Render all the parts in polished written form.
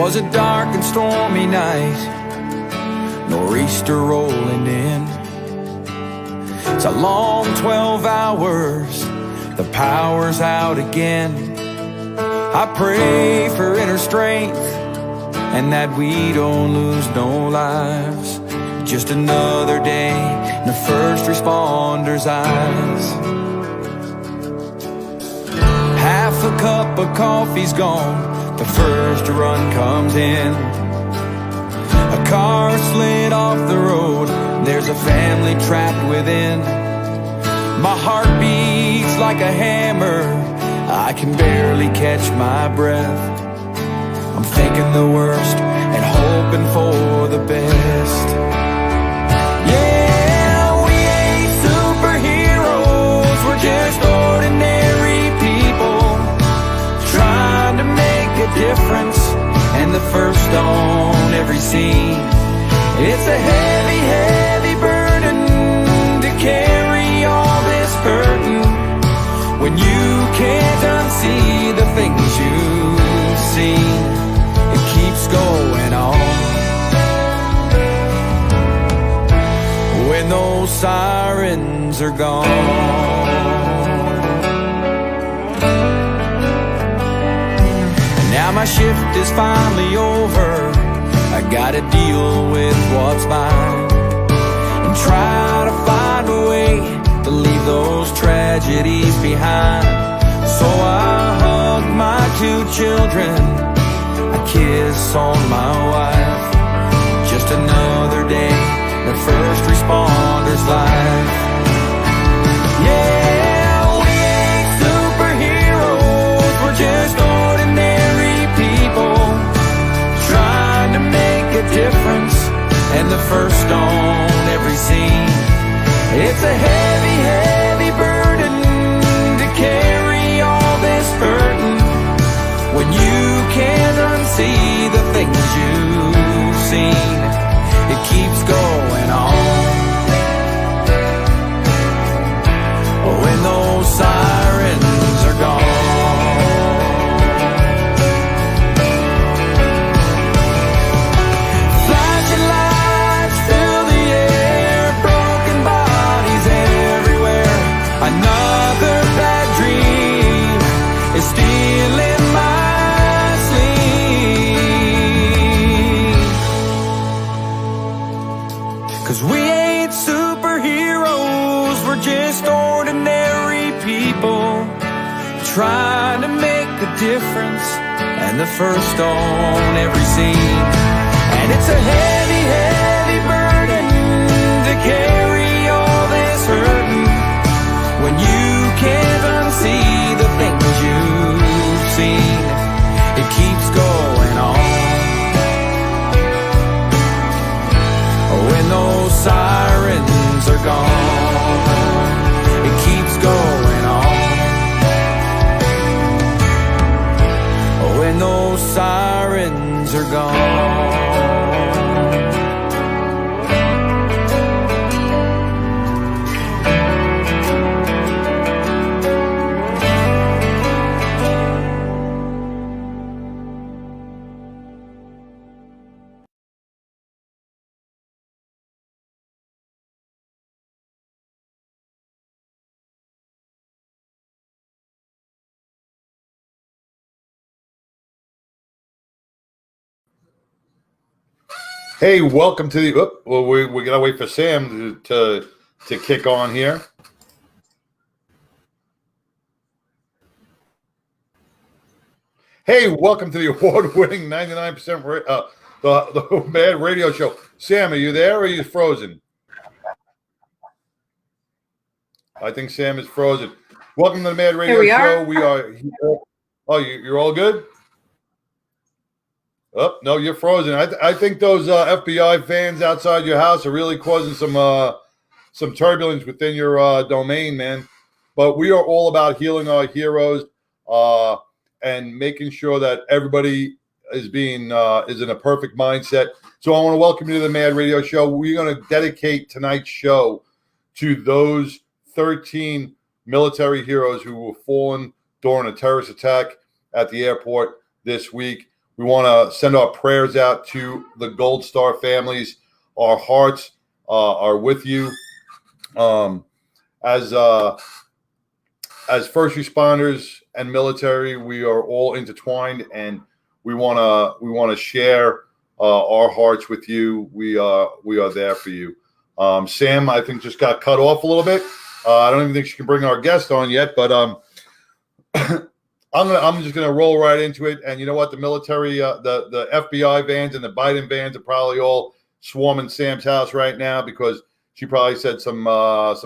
was a dark and stormy night, nor'easter rolling in. It's a long 12 hours, the power's out again. I pray for inner strength and that we don't lose no lives. Just another day in the first responders' eyes. Half a cup of coffee's gone, the first run comes in. A car slid off the road, there's a family trapped within. My heart beats like a hammer, I can barely catch my breath. I'm thinking the worst and hoping for the best. Yeah, we ain't superheroes, we're just ordinary people trying to make a difference, and the first on every scene. It's a heavy, heavy burden to carry all this burden when you can't unsee the things you've seen. It keeps going on. When those sirens are gone. Now my shift is finally over, I gotta deal with what's mine and try to find a way to leave those tragedies behind. So I hug my 2 children, a kiss on my wife. Just another day in the first responder's life. Yeah, we ain't superheroes, we're just ordinary people trying to make a difference, and the first on every scene. It's a heavy, heavy burden to carry all this burden when you can't unsee the things you've seen. It keeps going on. When those sirens are gone. Flashing lights fill the air, broken bodies everywhere. Another bad dream is stealing my sleep. 'Cause we ain't superheroes, we're just ordinary people trying to make a difference, and the first on every scene. And it's a heavy, heavy burden to carry all this hurting when you can't unsee the things you've seen. It keeps going on. When those sirens are gone, it keeps going on. When those sirens are gone. Hey, welcome to the. Well, we gotta wait for Sam to kick on here. Hey, welcome to the award-winning 99% the Mad Radio Show. Sam, are you there or are you frozen? I think Sam is frozen. Welcome to the Mad Radio Show. We are. Oh, you're all good? Oh, no, you're frozen. I think those FBI fans outside your house are really causing some turbulence within your domain, man. But we are all about healing our heroes and making sure that everybody is in a perfect mindset. So I want to welcome you to the Mad Radio Show. We're going to dedicate tonight's show to those 13 military heroes who were fallen during a terrorist attack at the airport this week. We want to send our prayers out to the Gold Star families. Our hearts are with you. As first responders and military, we are all intertwined, and we want to share our hearts with you. We are there for you. Sam, I think, just got cut off a little bit. I don't even think she can bring our guest on yet, but I'm just gonna roll right into it. And you know what? The military, the FBI vans and the Biden vans are probably all swarming Sam's house right now because she probably said some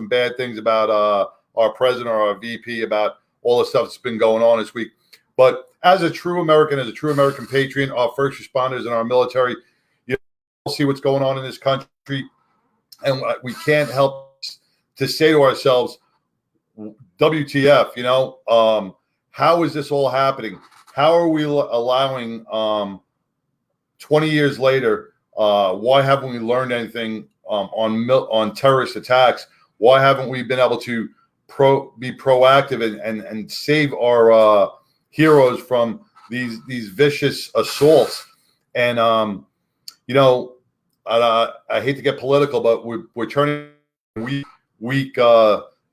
bad things about our president or our VP about all the stuff that's been going on this week. But as a true American patriot, our first responders and our military, you know, see what's going on in this country, and we can't help to say to ourselves, WTF, you know, how is this all happening? How are we allowing 20 years later, why haven't we learned anything on terrorist attacks? Why haven't we been able to be proactive and save our heroes from these vicious assaults? And you know, I hate to get political, but we're turning a weak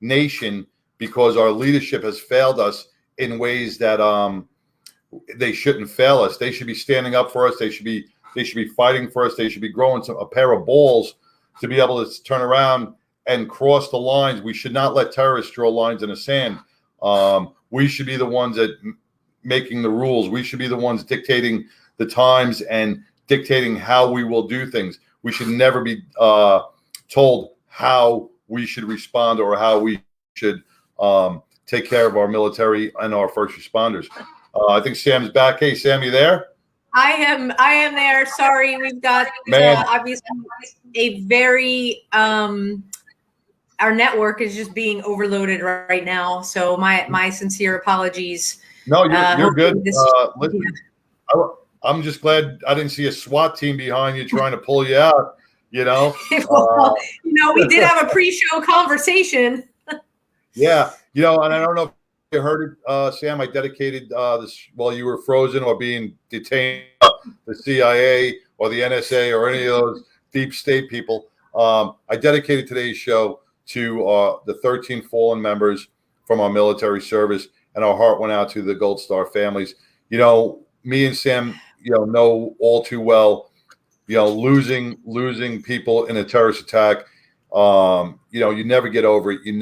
nation because our leadership has failed us in ways that they shouldn't fail us. They should be standing up for us. They should be fighting for us. They should be growing a pair of balls to be able to turn around and cross the lines. We should not let terrorists draw lines in the sand. We should be the ones that making the rules. We should be the ones dictating the times and dictating how we will do things. We should never be told how we should respond or how we should take care of our military and our first responders. I think Sam's back. Hey, Sam, you there? I am there. Sorry, we've got obviously a very our network is just being overloaded right now. So my sincere apologies. No, you're good. Listen, I'm just glad I didn't see a SWAT team behind you trying to pull you out. You know, well, you know, we did have a pre-show conversation. Yeah, you know, and I don't know if you heard it, Sam. I dedicated this while you were frozen or being detained, the CIA or the NSA or any of those deep state people. I dedicated today's show to the 13 fallen members from our military service, and our heart went out to the Gold Star families. You know, me and Sam, you know all too well, you know, losing people in a terrorist attack. You know, you never get over it. You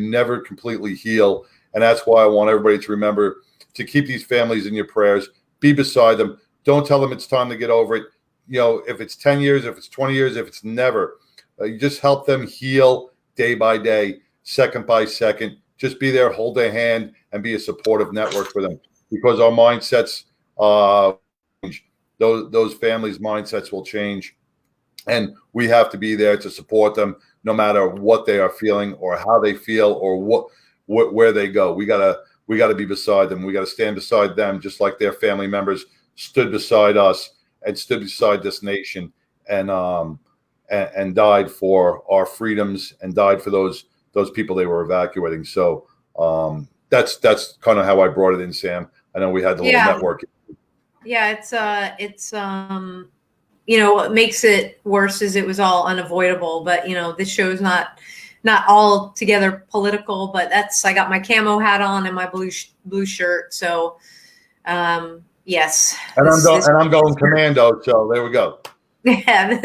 never completely heal. And that's why I want everybody to remember to keep these families in your prayers, be beside them. Don't tell them it's time to get over it. You know, if it's 10 years, if it's 20 years, if it's never, you just help them heal day by day, second by second. Just be there, hold their hand, and be a supportive network for them, because our mindsets, those families' mindsets will change. And we have to be there to support them, no matter what they are feeling or how they feel or where they go. We gotta be beside them. We gotta stand beside them, just like their family members stood beside us and stood beside this nation and died for our freedoms and died for those people they were evacuating. So that's kind of how I brought it in, Sam. I know we had the little network. Yeah, it's you know, what makes it worse is it was all unavoidable. But you know, this show's not all together political. But I got my camo hat on and my blue shirt. So yes. And I'm going commando. So there we go. Yeah.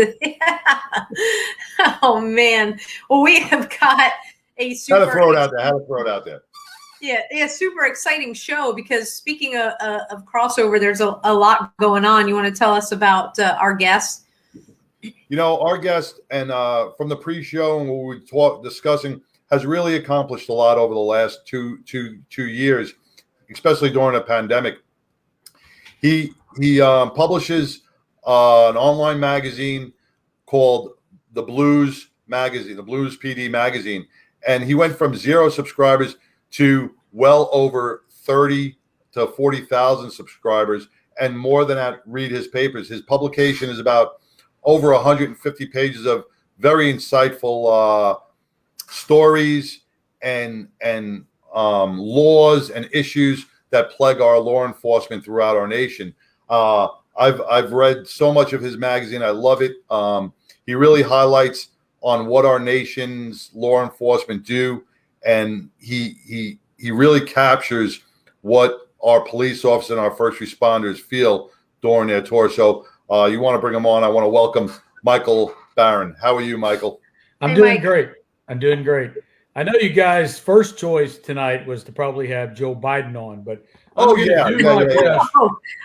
Oh man. Well, we have got a super. Had to throw it out there. Yeah, super exciting show, because speaking of crossover, there's a lot going on. You want to tell us about our guest? You know, our guest, and from the pre-show and what we discussing, has really accomplished a lot over the last two years, especially during the pandemic. He publishes an online magazine called The Blues Magazine, the Blues PD Magazine, and he went from 0 subscribers to well over 30 to 40,000 subscribers, and more than that, read his papers. His publication is about over 150 pages of very insightful stories and laws and issues that plague our law enforcement throughout our nation. I've read so much of his magazine. I love it. He really highlights on what our nation's law enforcement do, and he really captures what our police officers and our first responders feel during their tour. So you want to bring him on? I want to welcome Michael Barron. How are you, Michael? I'm Hey, doing Mike. great. I'm doing great. I know you guys' first choice tonight was to probably have Joe Biden on, but I'm Oh, gonna yeah, do yeah, my yeah, yeah. best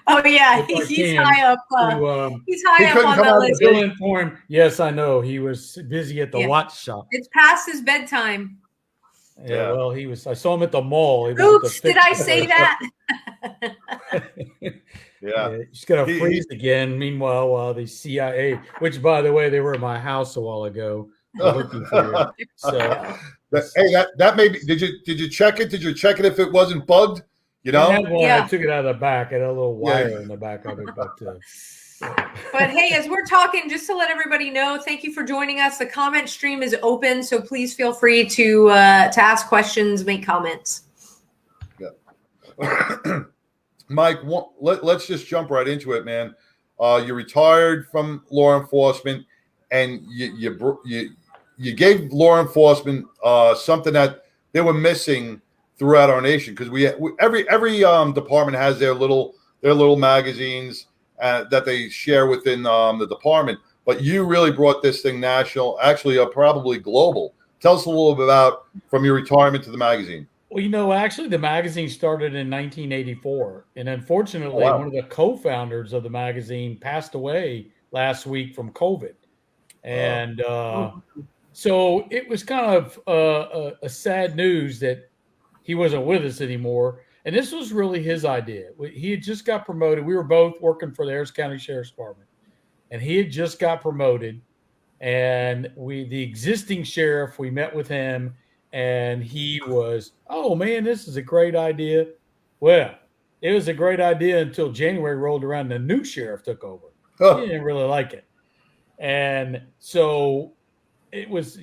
Oh yeah, if I he's can high up. to He's high He up couldn't on come that out list. fill in for him. Yes, I know he was busy at the Yeah. watch shop. It's past his bedtime. Yeah, well, he was. I saw him at the mall. He was at Oops, the did I fix say place. that? Yeah. He's gonna He- freeze again. Meanwhile, the CIA, which by the way, they were at my house a while ago, looking for you. So That may be. Did you check it? Did you check it if it wasn't bugged? You it know. had one. Yeah. I took it out of the back. It had a little Yeah. wire in the back of it, but. But hey, as we're talking, just to let everybody know, thank you for joining us. The comment stream is open, so please feel free to ask questions, make comments. Mike, let's just jump right into it, man. You retired from law enforcement, and you gave law enforcement something that they were missing throughout our nation, because every department has their little magazines that they share within the department. But you really brought this thing national, actually probably global. Tell us a little bit about from your retirement to the magazine. Well, actually, the magazine started in 1984, and unfortunately, Wow. one of the co-founders of the magazine passed away last week from COVID, and so it was kind of a sad news that he wasn't with us anymore. And this was really his idea. He had just got promoted. We were both working for the Harris County Sheriff's Department, and he had just got promoted. And the existing sheriff, we met with him, and he was, oh man, this is a great idea. Well, it was a great idea until January rolled around and the new sheriff took over. He didn't really like it. And so it was,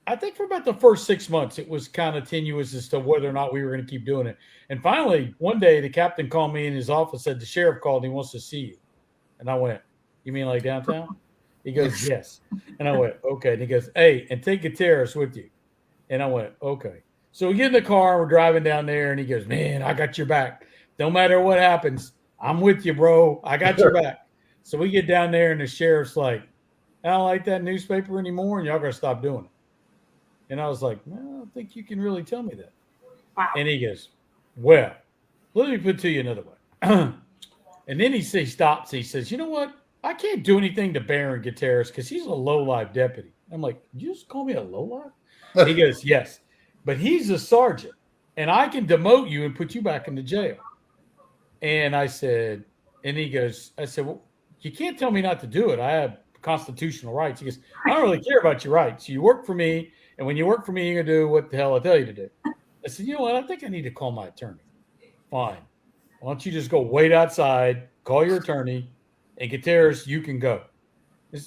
I think for about the first 6 months, it was kind of tenuous as to whether or not we were going to keep doing it. And finally, one day, the captain called me in his office, said, the sheriff called, he wants to see you. And I went, you mean like downtown? He goes, yes. And I went, okay. And he goes, hey, and take Gutierrez with you. And I went, okay. So we get in the car, we're driving down there, and he goes, man, I got your back. No matter what happens, I'm with you, bro. I got your back. So we get down there, and the sheriff's like, I don't like that newspaper anymore, and y'all got to stop doing it. And I was like, well, I don't think you can really tell me that. Wow. And he goes, well, let me put it to you another way. And then he stops. He says, you know what? I can't do anything to Baron Gutierrez because he's a low-life deputy. I'm like, you just call me a low-life? He goes, yes. But he's a sergeant, and I can demote you and put you back into jail. And I said, well, you can't tell me not to do it. I have constitutional rights. He goes, I don't really care about your rights. You work for me, and when you work for me, you're going to do what the hell I tell you to do. I said, you know what? I think I need to call my attorney. Fine. Why don't you just go wait outside, call your attorney, and Gutierrez, you can go.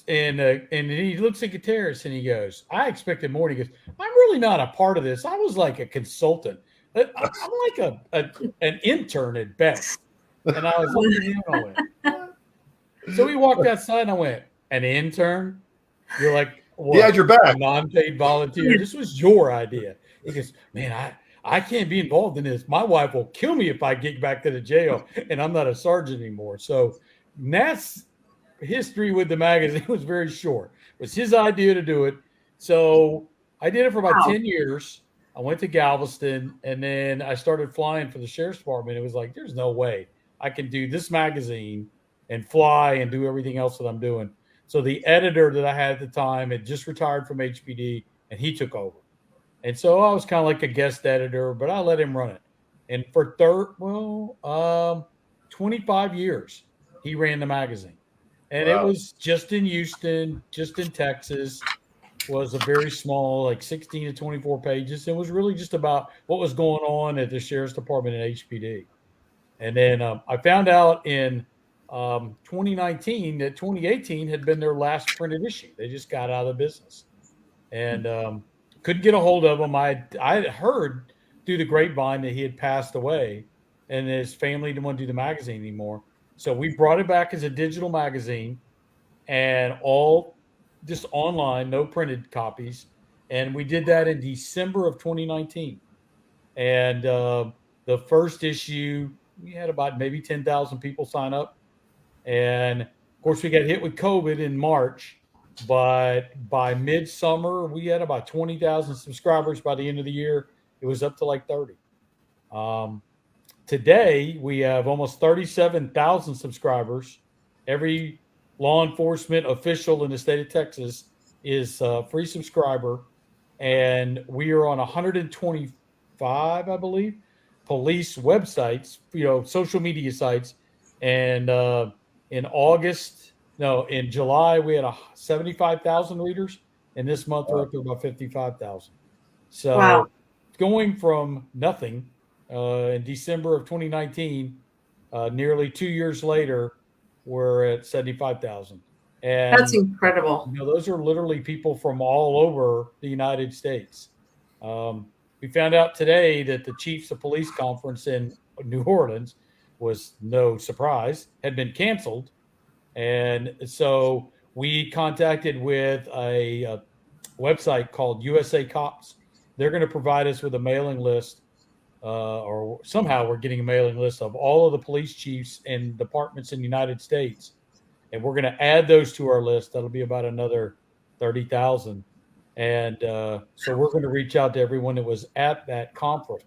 And he looks at Gutierrez and he goes, I expected more. And he goes, I'm really not a part of this. I was like a consultant. I'm like an intern at best. And I was looking at him and I went, what? So we walked outside and I went, an intern? You're like, what? He had your back. A non-paid volunteer. This was your idea. He goes, man, I can't be involved in this. My wife will kill me if I get back to the jail and I'm not a sergeant anymore. So that's history with the magazine. Was very short. It was his idea to do it. So I did it for about 10 years. I went to Galveston and then I started flying for the Sheriff's Department. It was like, there's no way I can do this magazine and fly and do everything else that I'm doing. So the editor that I had at the time had just retired from HPD and he took over. And so I was kind of like a guest editor, but I let him run it. And for 25 years, he ran the magazine. And Wow. It was just in Houston, just in Texas, was a very small, like 16 to 24 pages. It was really just about what was going on at the Sheriff's Department at HPD. And then I found out in 2019 that 2018 had been their last printed issue. They just got out of the business. And couldn't get a hold of him. I had heard through the grapevine that he had passed away and his family didn't want to do the magazine anymore. So we brought it back as a digital magazine and all just online, no printed copies. And we did that in December of 2019. And the first issue, we had about maybe 10,000 people sign up. And of course, we got hit with COVID in March. But by midsummer, we had about 20,000 subscribers. By the end of the year, it was up to like 30. Today, we have almost 37,000 subscribers. Every law enforcement official in the state of Texas is a free subscriber. And we are on 125, I believe, police websites, social media sites. And in July, we had 75,000 readers. And this month, we're up to about 55,000. So Wow. Going from nothing in December of 2019, nearly 2 years later, we're at 75,000. And That's incredible. those are literally people from all over the United States. We found out today that the Chiefs of Police Conference in New Orleans was, no surprise, had been canceled. And so we contacted with a website called USA Cops. They're going to provide us with a mailing list, or somehow we're getting a mailing list of all of the police chiefs and departments in the United States. And we're going to add those to our list. That'll be about another 30,000. And so we're going to reach out to everyone that was at that conference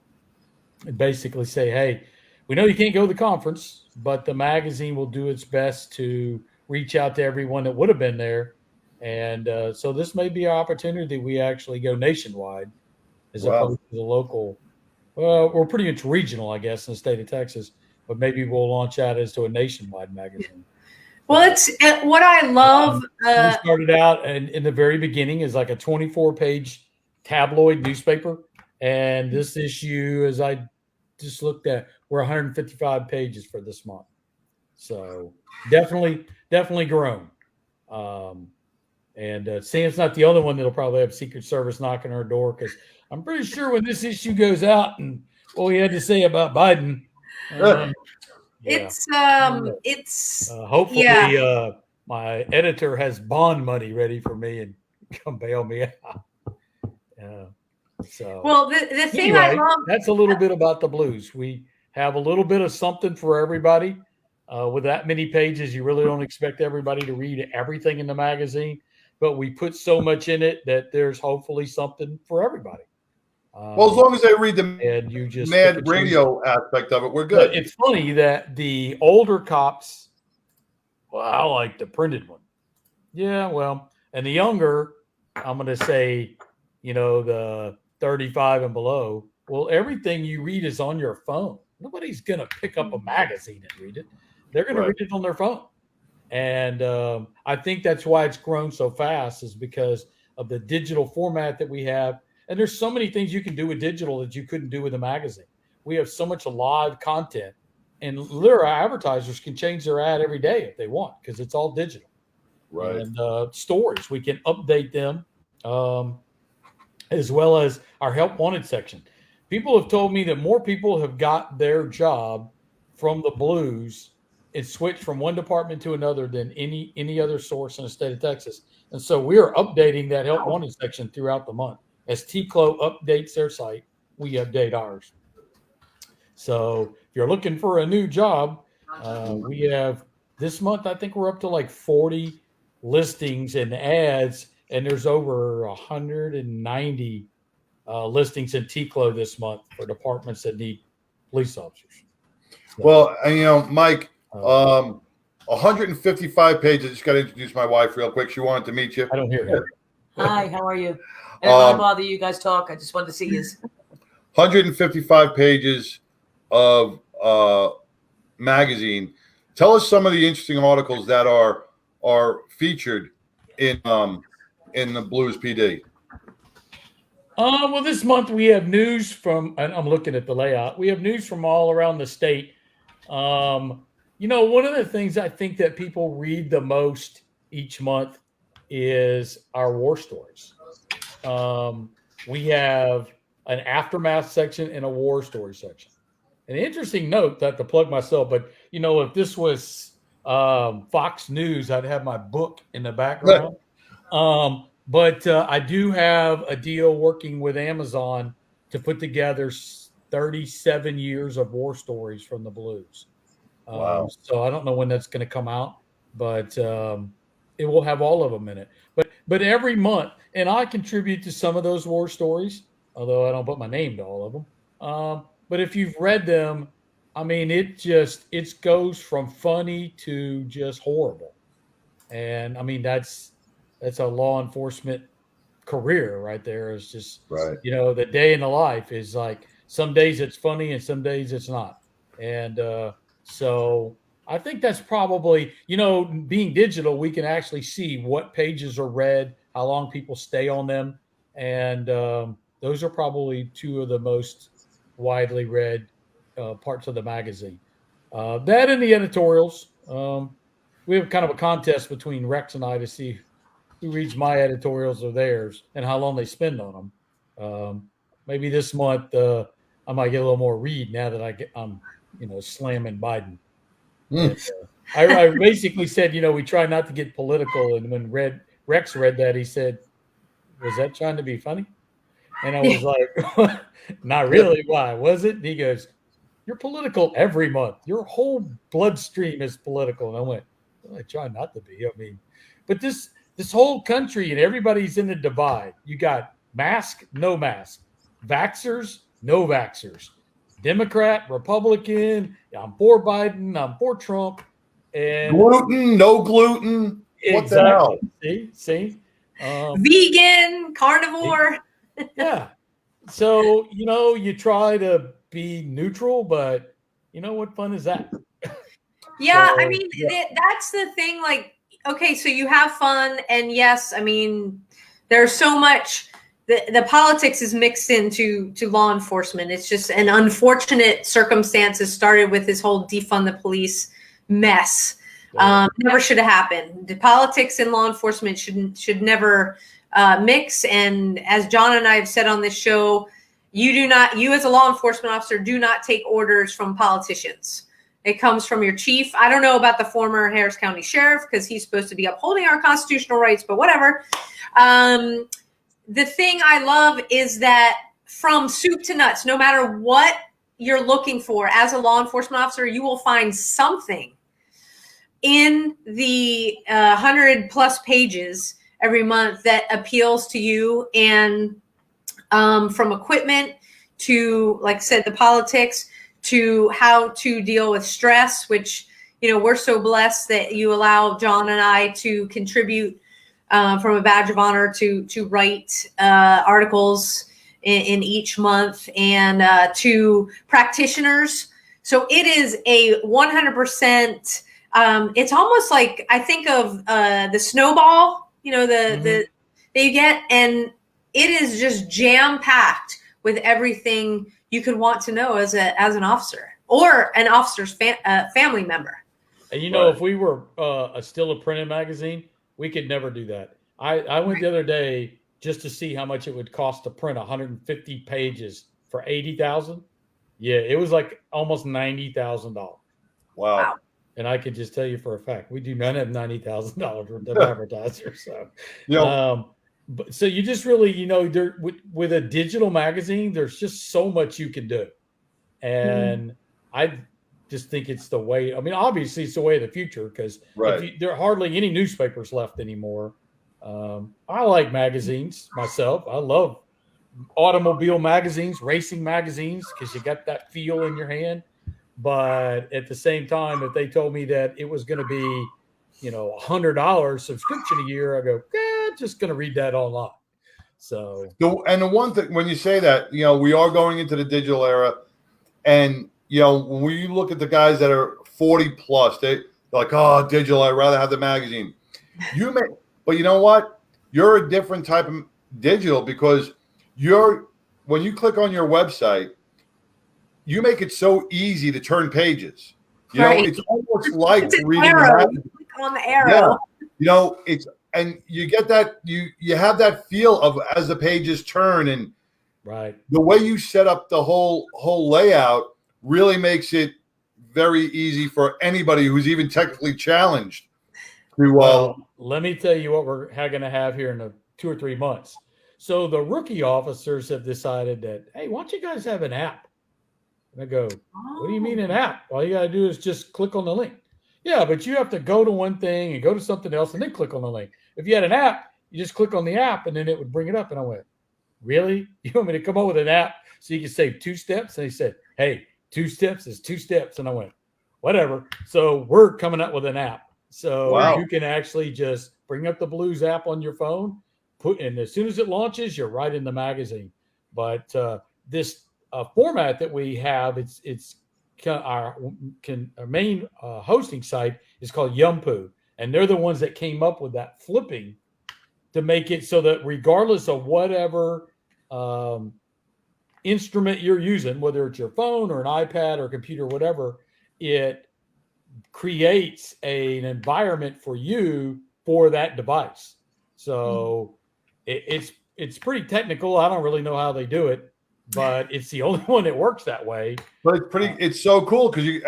and basically say, hey, we know you can't go to the conference, but the magazine will do its best to reach out to everyone that would have been there. And so this may be an opportunity we actually go nationwide as opposed to the local. Well, we're pretty much regional, I guess, in the state of Texas, but maybe we'll launch out as to a nationwide magazine. Well, it's what I love. We started out in the very beginning as like a 24-page tabloid newspaper. And this issue, as I just looked at, we're 155 pages for this month. So definitely grown. And Sam's not the only one that'll probably have Secret Service knocking on our door, because I'm pretty sure when this issue goes out and what we had to say about Biden, It's hopefully yeah. My editor has bond money ready for me and come bail me out. Well, the thing anyway, I love. that's a little bit about the Blues. We have a little bit of something for everybody. With that many pages, you really don't expect everybody to read everything in the magazine, but we put so much in it that there's hopefully something for everybody. Well, as long as they read the and you just mad radio aspect of it, we're good. But it's funny that the older cops, well, I like the printed one. Yeah, well, and the younger, I'm going to say, the 35 and below, well, everything you read is on your phone. Nobody's going to pick up a magazine and read it. They're going to read it on their phone. And I think that's why it's grown so fast, is because of the digital format that we have. And there's so many things you can do with digital that you couldn't do with a magazine. We have so much live content, and literally advertisers can change their ad every day if they want, because it's all digital. Right. And stories, we can update them, as well as our Help Wanted section. People have told me that more people have got their job from the Blues and switched from one department to another than any other source in the state of Texas. And so we are updating that Help Wanted section throughout the month. As TCLO updates their site, we update ours. So if you're looking for a new job, we have this month, I think we're up to like 40 listings and ads, and there's over 190 listings in TCLO this month for departments that need police officers. So, well, and Mike, 155 pages. I just got to introduce my wife real quick. She wanted to meet you. I don't hear you. Hi, how are you? I don't want to bother you guys talk. I just wanted to see you. 155 pages of magazine. Tell us some of the interesting articles that are featured in the Blues PD. Well, this month we have news from, and I'm looking at the layout. We have news from all around the state. One of the things I think that people read the most each month is our war stories. We have an aftermath section and a war story section. An interesting note, that to plug myself, but if this was Fox News, I'd have my book in the background. But I do have a deal working with Amazon to put together 37 years of war stories from the Blues. Wow. So I don't know when that's going to come out, but it will have all of them in it. But every month, and I contribute to some of those war stories, although I don't put my name to all of them. But if you've read them, I mean, it goes from funny to just horrible. And I mean, that's a law enforcement career right there. Is just, Right. The day in the life is like, some days it's funny and some days it's not. And so I think that's probably, being digital, we can actually see what pages are read, how long people stay on them. And those are probably two of the most widely read parts of the magazine. That and the editorials. We have kind of a contest between Rex and I to see who reads my editorials or theirs and how long they spend on them. Maybe this month I might get a little more read now that I'm slamming Biden. And, I basically said, we try not to get political. And when Rex read that, he said, "Was that trying to be funny?" And I was like, "Not really. Why was it?" And he goes, "You're political every month. Your whole bloodstream is political." And I went, "Well, I try not to be. I mean, but this whole country and everybody's in a divide. You got mask, no mask, vaxxers, no vaxxers, Democrat, Republican. I'm for Biden. I'm for Trump. And gluten, no gluten. What the hell? See? Vegan, carnivore. Yeah. So, you try to be neutral, but what fun is that? Yeah, So, I mean, that's the thing. Like, okay, so you have fun, and yes, I mean, there's so much. The politics is mixed into law enforcement. It's just an unfortunate circumstances started with this whole defund the police mess. Never should have happened. The politics and law enforcement should never mix. And as John and I have said on this show, you as a law enforcement officer do not take orders from politicians. It comes from your chief. I don't know about the former Harris County sheriff because he's supposed to be upholding our constitutional rights, but whatever. The thing I love is that from soup to nuts, no matter what you're looking for as a law enforcement officer, you will find something in the 100+ pages every month that appeals to you. And from equipment to, like I said, the politics, to how to deal with stress, which, we're so blessed that you allow John and I to contribute from a badge of honor to write articles in each month, and to practitioners. So it is a 100%. It's almost like I think of the snowball, that you get, and it is just jam packed with everything you could want to know as an officer or an officer's family member. And if we were still a printed magazine, we could never do that. I went the other day just to see how much it would cost to print 150 pages for $80,000. Yeah, it was like almost $90,000. Wow. And I could just tell you for a fact, we do not have $90,000 worth of advertisers. So, but so you just really, there with a digital magazine, there's just so much you can do, and I just think it's the way. I mean, obviously, it's the way of the future because there are hardly any newspapers left anymore. I like magazines myself. I love automobile magazines, racing magazines, because you got that feel in your hand. But at the same time, if they told me that it was going to be, $100 subscription a year, I go, just going to read that online. So, and the one thing, when you say that, we are going into the digital era, and when we look at the guys that are 40 plus, they're like, "Oh, digital, I'd rather have the magazine." But you know what? You're a different type of digital because when you click on your website, you make it so easy to turn pages. It's almost like reading arrow. You click on the arrow. Yeah. And you get that you have that feel of as the pages turn, and right. The way you set up the whole layout really makes it very easy for anybody who's even technically challenged to. Well, let me tell you what we're going to have here in 2 or 3 months. So the rookie officers have decided that, hey, why don't you guys have an app? And I go, what do you mean an app? All you got to do is just click on the link. Yeah, but you have to go to one thing and go to something else and then click on the link. If you had an app, you just click on the app and then it would bring it up. And I went, really? You want me to come up with an app so you can save 2 steps? And he said, hey, 2 steps is 2 steps. And I went, whatever. So we're coming up with an app. So Wow. you can actually just bring up the Blues app on your phone, and as soon as it launches, you're right in the magazine. But this format that we have, it's our main hosting site is called Yumpu, and they're the ones that came up with that flipping to make it so that regardless of whatever instrument you're using, whether it's your phone or an iPad or computer, whatever, it creates an environment for you for that device. So it's pretty technical. I don't really know how they do it, but it's the only one that works that way. But it's so cool because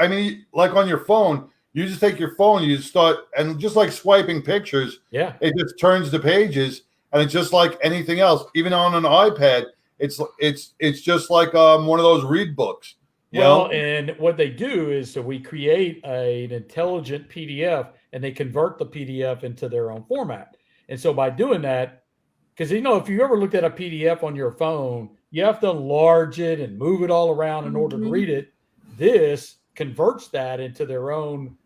like on your phone, you just take your phone, you start, and just like swiping pictures, Yeah. it just turns the pages, and it's just like anything else. Even on an iPad, it's just like one of those read books. You know? And what they do is, so we create an intelligent PDF, and they convert the PDF into their own format. And so by doing that, because if you ever looked at a PDF on your phone, you have to enlarge it and move it all around in order to read it. This converts that into their own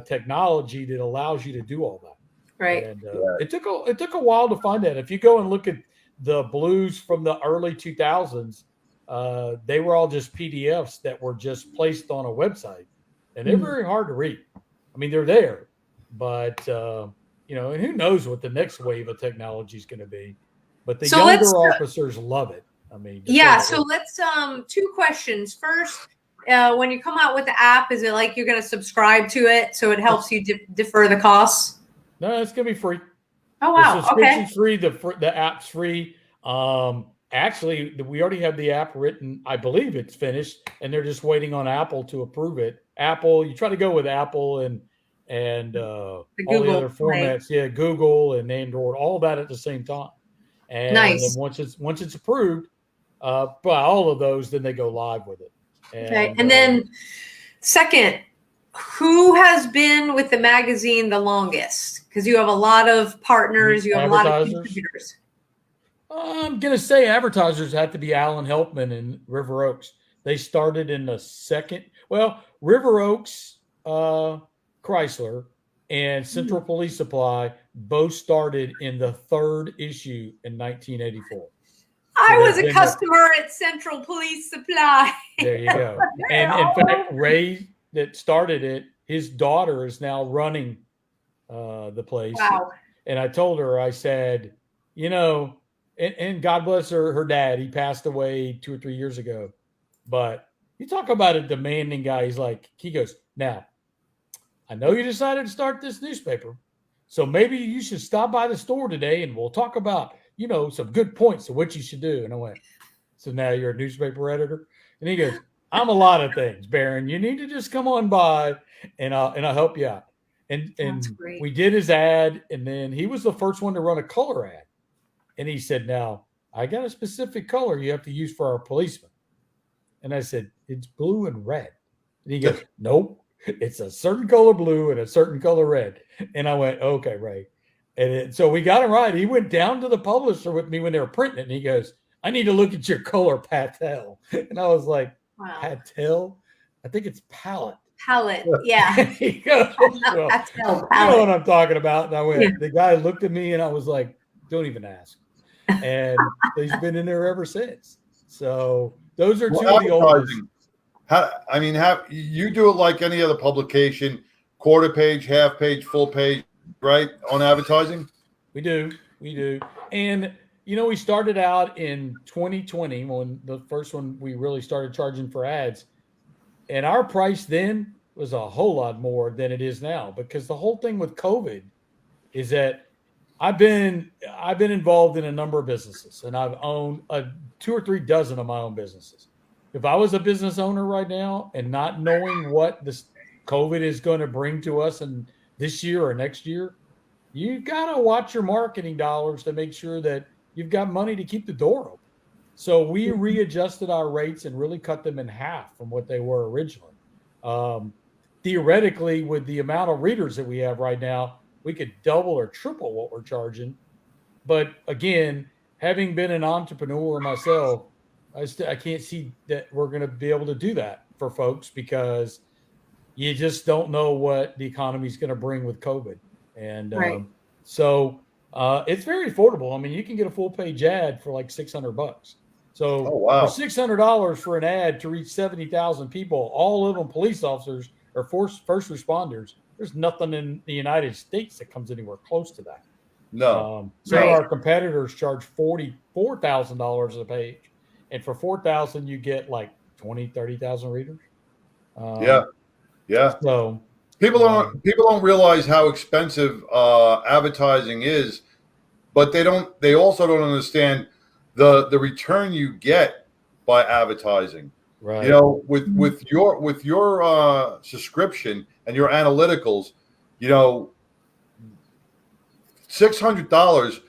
technology that allows you to do all that. Right. And it took a while to find that. If you go and look at the Blues from the early 2000s, they were all just PDFs that were just placed on a website, and they're very hard to read. I mean, they're there, but and who knows what the next wave of technology is going to be? But the younger officers love it. I mean, yeah. So let's 2 questions. First, when you come out with the app, is it like you're going to subscribe to it so it helps you defer the costs? No, it's going to be free. Oh wow! The subscription's free. The app's free. Actually, we already have the app written. I believe it's finished, and they're just waiting on Apple to approve it. Apple, you try to go with Apple and all the other formats. Yeah, Google and Android, all that at the same time. And nice. then once it's approved by all of those, then they go live with it. And then second, who has been with the magazine the longest? Because you have a lot of partners, you have a lot of contributors. I'm going to say advertisers have to be Alan Helpman and River Oaks. They started in the second. Well, River Oaks, Chrysler, and Central Police Supply both started in the 3rd issue in 1984. I was a customer at Central Police Supply. There you go. And in fact, Ray that started it, his daughter is now running the place. Wow. And I told her, I said, and God bless her dad. He passed away 2 or 3 years ago. But you talk about a demanding guy. He goes, now, I know you decided to start this newspaper, so maybe you should stop by the store today and we'll talk about, some good points of what you should do. And I went, so now you're a newspaper editor? And he goes, I'm a lot of things, Baron. You need to just come on by and I'll help you out. And we did his ad, and then he was the first one to run a color ad. And he said, now, I got a specific color you have to use for our policemen. And I said, it's blue and red. And he goes, nope, it's a certain color blue and a certain color red. And I went, okay, Ray. And so we got him right. He went down to the publisher with me when they were printing it. And he goes, I need to look at your color Patel. And I was like, wow. Patel? I think it's palette. Palette, yeah. He goes, well, Patel, you know what I'm talking about. And I went, the guy looked at me and I was like, don't even ask. And he's been in there ever since. So those are 2 of the oldest. How you do it like any other publication, quarter page, half page, full page, right? On advertising? We do. And, we started out in 2020 when the first one we really started charging for ads. And our price then was a whole lot more than it is now, because the whole thing with COVID is that I've been involved in a number of businesses, and I've owned 2 or 3 dozen of my own businesses. if I was a business owner right now and not knowing what this COVID is going to bring to us in this year or next year, you got to watch your marketing dollars to make sure that you've got money to keep the door open. So we readjusted our rates and really cut them in half from what they were originally. Theoretically, with the amount of readers that we have right now, we could double or triple what we're charging. But again, having been an entrepreneur myself, I can't see that we're going to be able to do that for folks because you just don't know what the economy is going to bring with COVID. And Right. so it's very affordable. I mean, you can get a full page ad for like $600. So Oh, wow. for $600 for an ad to reach 70,000 people, all of them police officers or first responders, there's nothing in the United States that comes anywhere close to that. No. Some Right. of our competitors charge $44,000 a page. And for 4,000, you get like 20, 30,000 readers. Yeah. Yeah. So People don't realize how expensive advertising is, but they also don't understand the return you get by advertising. right. You know, with your subscription and your analyticals, you know, $600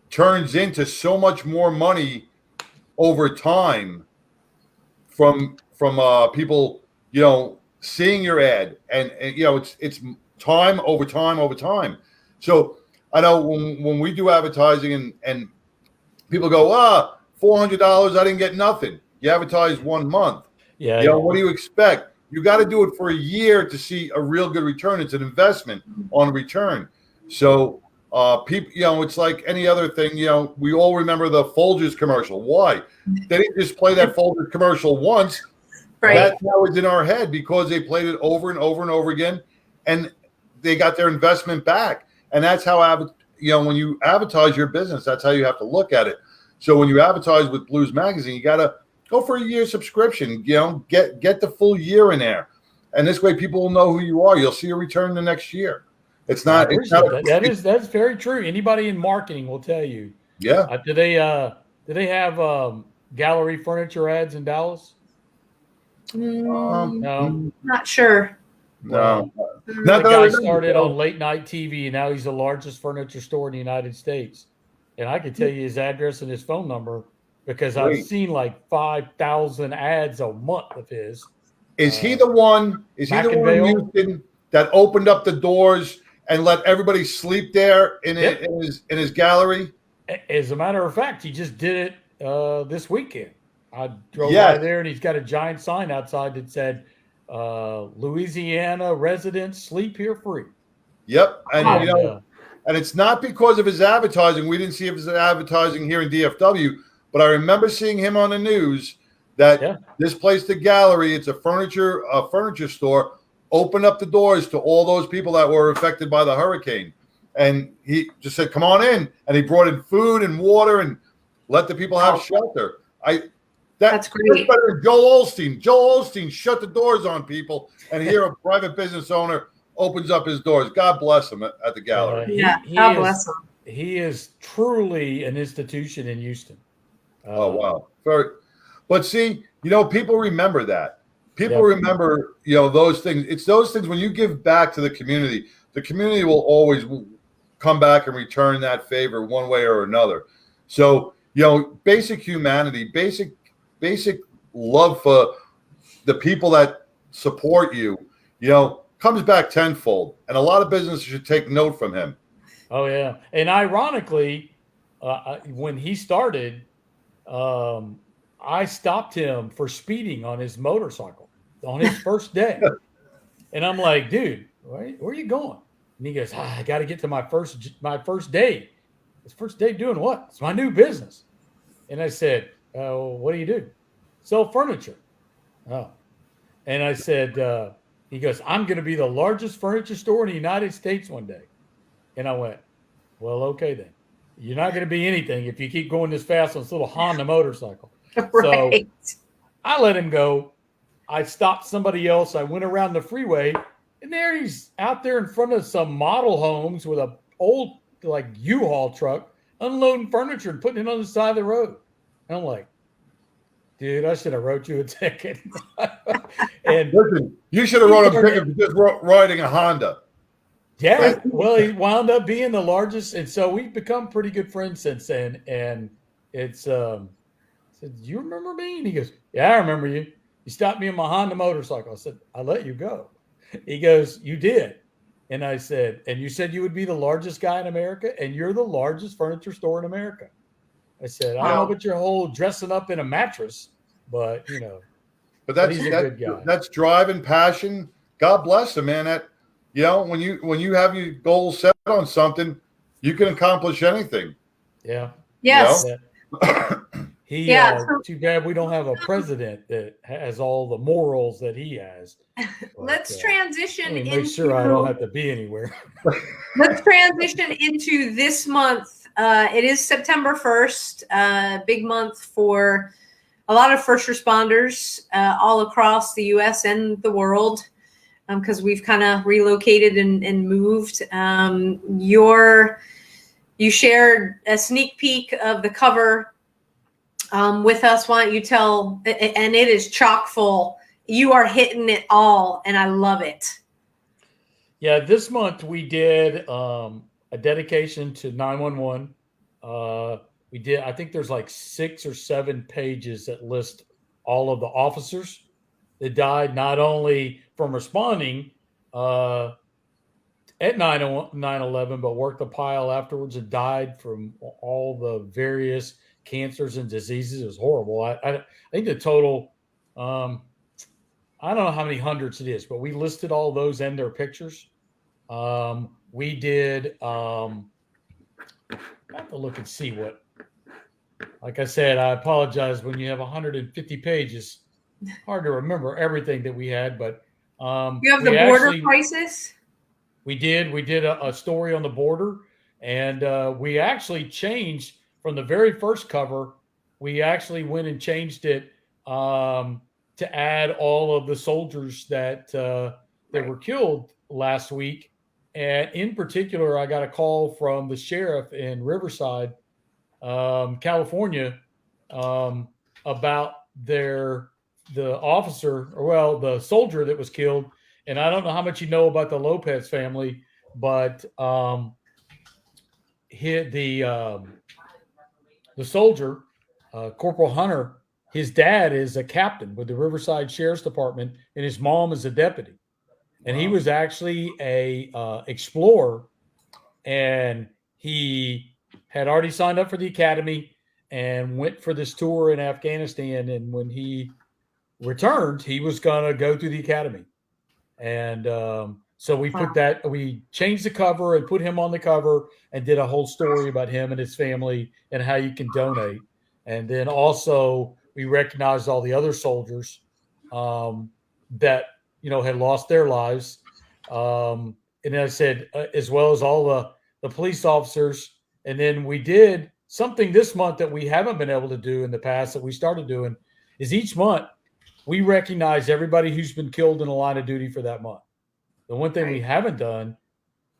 turns into so much more money over time from people, you know, seeing your ad and you know it's time over time over time. So I know when we do advertising and people go, $400, I didn't get nothing. You advertise 1 month. Yeah. You know, what do you expect? You got to do it for a year to see a real good return. It's an investment on return. So people, you know, it's like any other thing. You know, we all remember the Folgers commercial. Why? They didn't just play that Folgers commercial once. Right. That's how it's in our head because they played it over and over and over again, and they got their investment back. And that's how you know, when you advertise your business, that's how you have to look at it. So when you advertise with Blues Magazine, you got to go for a year subscription. You know, get the full year in there, and this way people will know who you are. You'll see a return the next year. It's not. I It's not appreciate that. That's very true. Anybody in marketing will tell you. yeah. Do they have gallery furniture ads in Dallas? No. Not sure. No. The Not that I guy remember. started on late night TV, and now he's the largest furniture store in the United States. And I can tell you his address and his phone number because I've Great. seen like 5,000 ads a month of his. Is he the one? Is he the one in Mackinvale? Houston that opened up the doors and let everybody sleep there in Yep. in his gallery? As a matter of fact, he just did it this weekend. I drove Yes. by there, and he's got a giant sign outside that said, Louisiana residents sleep here free. Yep. And Oh. you know, and it's not because of his advertising. We didn't see his advertising here in DFW, but I remember seeing him on the news that Yeah. this place, the gallery, it's a furniture store, opened up the doors to all those people that were affected by the hurricane. And he just said, "Come on in," and he brought in food and water and let the people have Wow. shelter. That's great. better than Joel Osteen. Joel Osteen shut the doors on people, and here a private business owner opens up his doors. God bless him at the gallery. Yeah. He God is- bless him. He is truly an institution in Houston. Oh wow, but see, you know, people remember that. People Yeah. remember, you know, those things. It's those things when you give back to the community will always come back and return that favor one way or another. So, you know, basic humanity, basic love for the people that support you, you know, comes back tenfold. And a lot of businesses should take note from him. Oh yeah, and ironically, when he started, I stopped him for speeding on his motorcycle on his first day, and I'm like, "Dude, where are you going?" And he goes, "I got to get to my first day." His first day doing what? It's my new business. And I said, "What do you do?" "Sell furniture." Oh, and I said, he goes, "I'm going to be the largest furniture store in the United States one day." And I went, "Well, okay then. You're not going to be anything if you keep going this fast on this little Honda motorcycle." Right. I let him go. I stopped somebody else. I went around the freeway, and there he's out there in front of some model homes with a old like U-Haul truck unloading furniture and putting it on the side of the road. And I'm like, dude, I should have wrote you a ticket. And Listen, you should have wrote him ticket for just riding a Honda. yeah, well, he wound up being the largest, and so we've become pretty good friends since then. And it's I said, "Do you remember me?" And he goes, "Yeah, I remember you. You stopped me in my Honda motorcycle." I said, "I let you go." He goes, "You did." And I said, "And you said you would be the largest guy in America, and you're the largest furniture store in America." I said, "I don't know about your whole dressing up in a mattress, but you know." But that's he's a good guy. That's drive and passion. God bless him, man. That when you have your goals set on something, you can accomplish anything. Yeah. Yes. Too bad we don't have a president that has all the morals that he has. But, let's transition make into. sure I don't have to be anywhere. Let's transition into this month. It is September 1st, big month for a lot of first responders all across the U.S. and the world, because we've kind of relocated and moved. You shared a sneak peek of the cover with us. Why don't you tell? And it is chock full. You are hitting it all, and I love it. Yeah, this month we did a dedication to 911. We did. I think there's like 6 or 7 pages that list all of the officers that died, not only from responding at 9/11, but worked the pile afterwards and died from all the various cancers and diseases. It was horrible. I think the total, I don't know how many hundreds it is, but we listed all those and their pictures. We did, I have to look and see what, like I said, I apologize when you have 150 pages, hard to remember everything that we had, but you have the border crisis. We did a story on the border, and we actually changed from the very first cover. We actually went and changed it to add all of the soldiers that were killed last week. And in particular, I got a call from the sheriff in Riverside, California, about the soldier that was killed. And I don't know how much you know about the Lopez family, but the soldier, Corporal Hunter, his dad is a captain with the Riverside Sheriff's Department, and his mom is a deputy. And he was actually a explorer, and he had already signed up for the academy and went for this tour in Afghanistan. And when he returned, he was going to go through the academy. And so we changed the cover and put him on the cover and did a whole story about him and his family and how you can donate. And then also we recognized all the other soldiers that, had lost their lives. And I said, as well as all the police officers. And then we did something this month that we haven't been able to do in the past that we started doing is each month we recognize everybody who's been killed in the line of duty for that month. The one thing we haven't done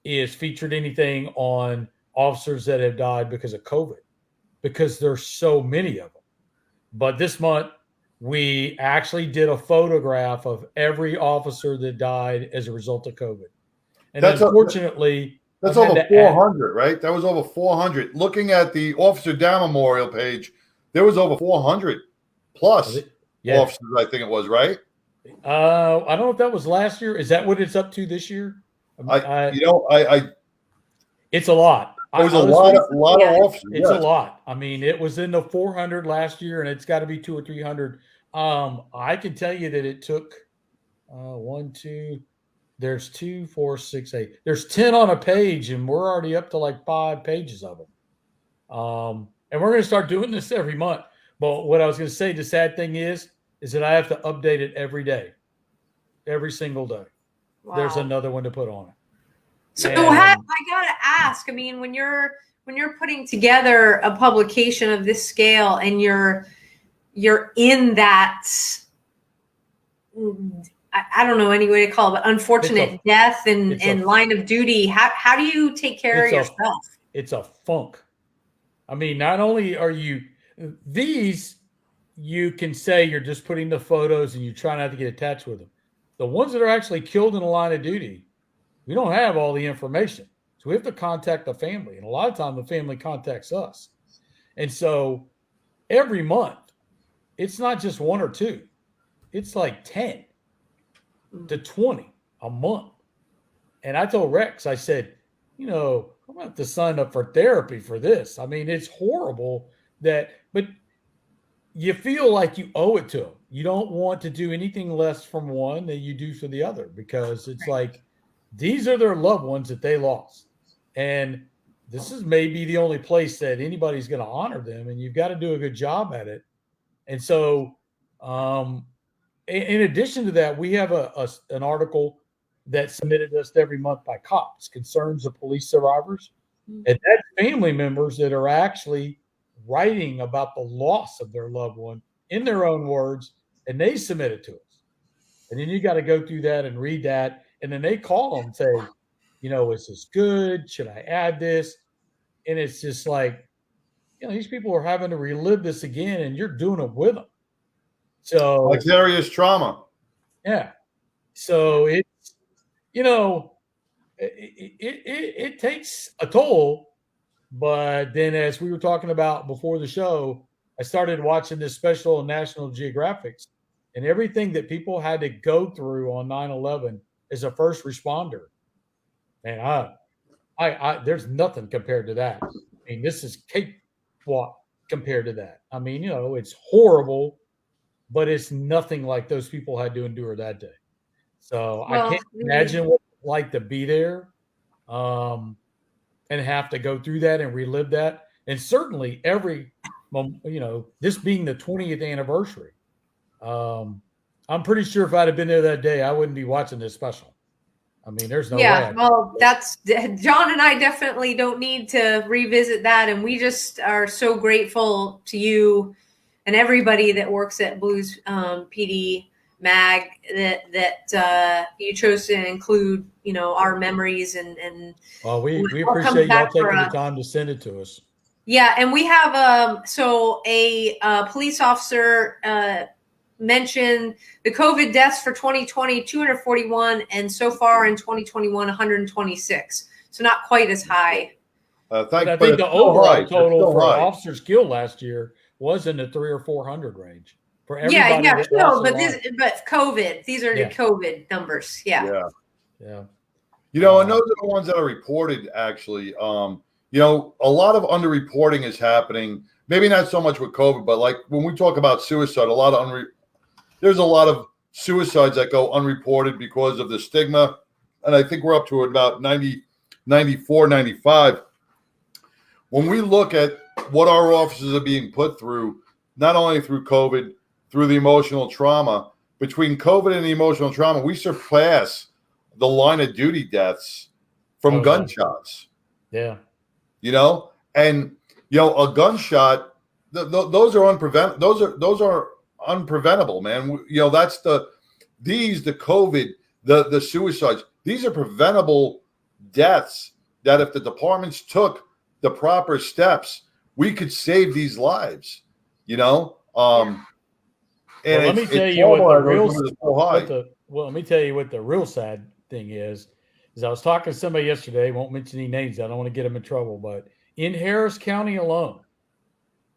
is featured anything on officers that have died because of COVID, because there's so many of them. But this month, we actually did a photograph of every officer that died as a result of COVID. And unfortunately, that's over 400, right? That was over 400. Looking at the Officer Down Memorial page, there was over 400 plus officers, I think it was, right? I don't know if that was last year. Is that what it's up to this year? It's a lot. There was a lot of officers. It's a lot. I mean, it was in the 400 last year, and it's got to be 200 or 300. I can tell you that it took 1, 2. There's 2, 4, 6, 8. There's 10 on a page, and we're already up to like 5 pages of them. And we're going to start doing this every month. But what I was going to say, the sad thing is that I have to update it every day, every single day. Wow. There's another one to put on it. So I gotta ask. I mean, when you're putting together a publication of this scale and you're in that, I don't know any way to call it, but unfortunate death and line of duty. How do you take care of yourself? It's a funk. I mean, not only are you these you can say you're just putting the photos and you try not to get attached with them. The ones that are actually killed in the line of duty, we don't have all the information. So we have to contact the family. And a lot of times the family contacts us. And so every month, it's not just 1 or 2. It's like 10 to 20 a month. And I told Rex, I said, I'm going to have to sign up for therapy for this. I mean, it's horrible but you feel like you owe it to them. You don't want to do anything less from one than you do for the other, because it's like, these are their loved ones that they lost. And this is maybe the only place that anybody's going to honor them, and you've got to do a good job at it. And so, in addition to that, we have an article that's submitted to us every month by COPS, Concerns of Police Survivors. And that's family members that are actually writing about the loss of their loved one in their own words, and they submit it to us. And then you got to go through that and read that. And then they call them and say, is this good? Should I add this? And it's just like, these people are having to relive this again, and you're doing it with them. So vicarious trauma. Yeah. So it's, it takes a toll. But then, as we were talking about before the show, I started watching this special on National Geographic, and everything that people had to go through on 9/11 as a first responder. And I there's nothing compared to that. I mean, this is cakewalk compared to that. I mean, it's horrible, but it's nothing like those people had to endure that day. So I can't imagine what it's like to be there, and have to go through that and relive that. And certainly this being the 20th anniversary, I'm pretty sure if I'd have been there that day, I wouldn't be watching this special. I mean, there's no way. Yeah, well, that's John and I definitely don't need to revisit that. And we just are so grateful to you and everybody that works at Blues PD Mag that you chose to include, our memories and well, we appreciate y'all taking the time to send it to us. Yeah, and we have a police officer mentioned the COVID deaths for 2020, 241, and so far in 2021, 126. So not quite as high. I think the overall total for officers killed last year was in the 300 or 400 range for everybody. But COVID, these are the COVID numbers. Yeah. And those are the ones that are reported. Actually, a lot of underreporting is happening. Maybe not so much with COVID, but like when we talk about suicide, there's a lot of suicides that go unreported because of the stigma. And I think we're up to about 90, 94, 95. When we look at what our officers are being put through, not only through COVID, through the emotional trauma, between COVID and the emotional trauma, we surpass the line of duty deaths from gunshots. Yeah. And a gunshot, those are unpreventable, man. That's the COVID, the suicides. These are preventable deaths that if the departments took the proper steps, we could save these lives. And let me tell you what the real sad thing is I was talking to somebody yesterday, won't mention any names, I don't want to get them in trouble, but in Harris County alone,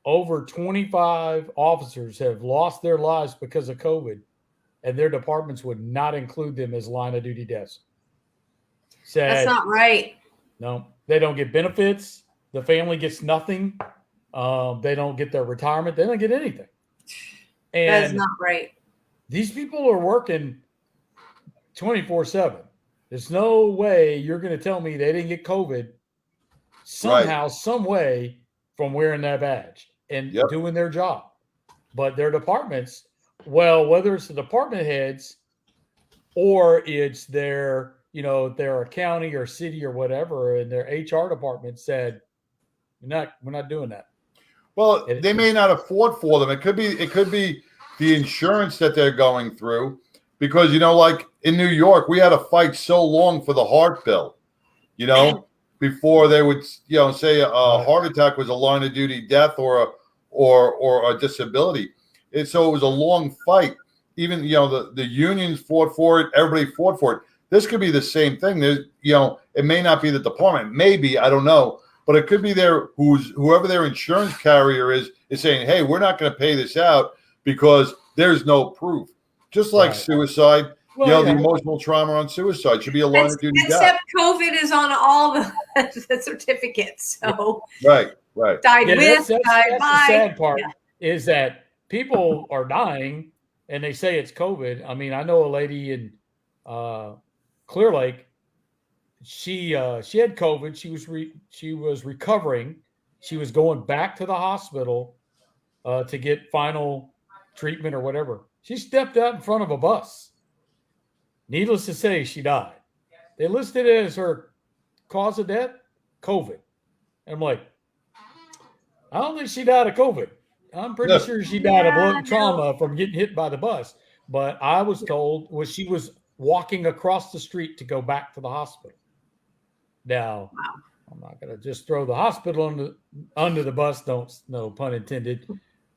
over 25 officers have lost their lives because of COVID, and their departments would not include them as line of duty deaths. That's not right. No, they don't get benefits. The family gets nothing. They don't get their retirement. They don't get anything. And that is not right. These people are working 24/7. There's no way you're going to tell me they didn't get COVID somehow, some way, from wearing that badge and doing their job. But their departments, whether it's the department heads or it's their, their county or city or whatever, and their HR department said, we're not doing that. Well, they may not afford for them. It could be the insurance that they're going through, because like in New York, we had to fight so long for the heart bill, before they would say a heart attack was a line of duty death or a disability. So it was a long fight. Even, the unions fought for it. Everybody fought for it. This could be the same thing. There's, it may not be the department. Maybe, I don't know. But it could be whoever their insurance carrier is saying, hey, we're not going to pay this out because there's no proof. Just like suicide, Well, the emotional trauma on suicide should be a line of duty death. Except COVID is on all the certificates. So Right. died with, that's died the by. sad part is that people are dying and they say it's COVID. I mean, I know a lady in Clear Lake. She had COVID. She was recovering. She was going back to the hospital to get final treatment or whatever. She stepped out in front of a bus. Needless to say, she died. They listed it as her cause of death, COVID. And I'm like, I don't think she died of COVID. I'm pretty sure she died of blunt trauma from getting hit by the bus. But I was told she was walking across the street to go back to the hospital. Now, I'm not going to just throw the hospital under the bus, no pun intended.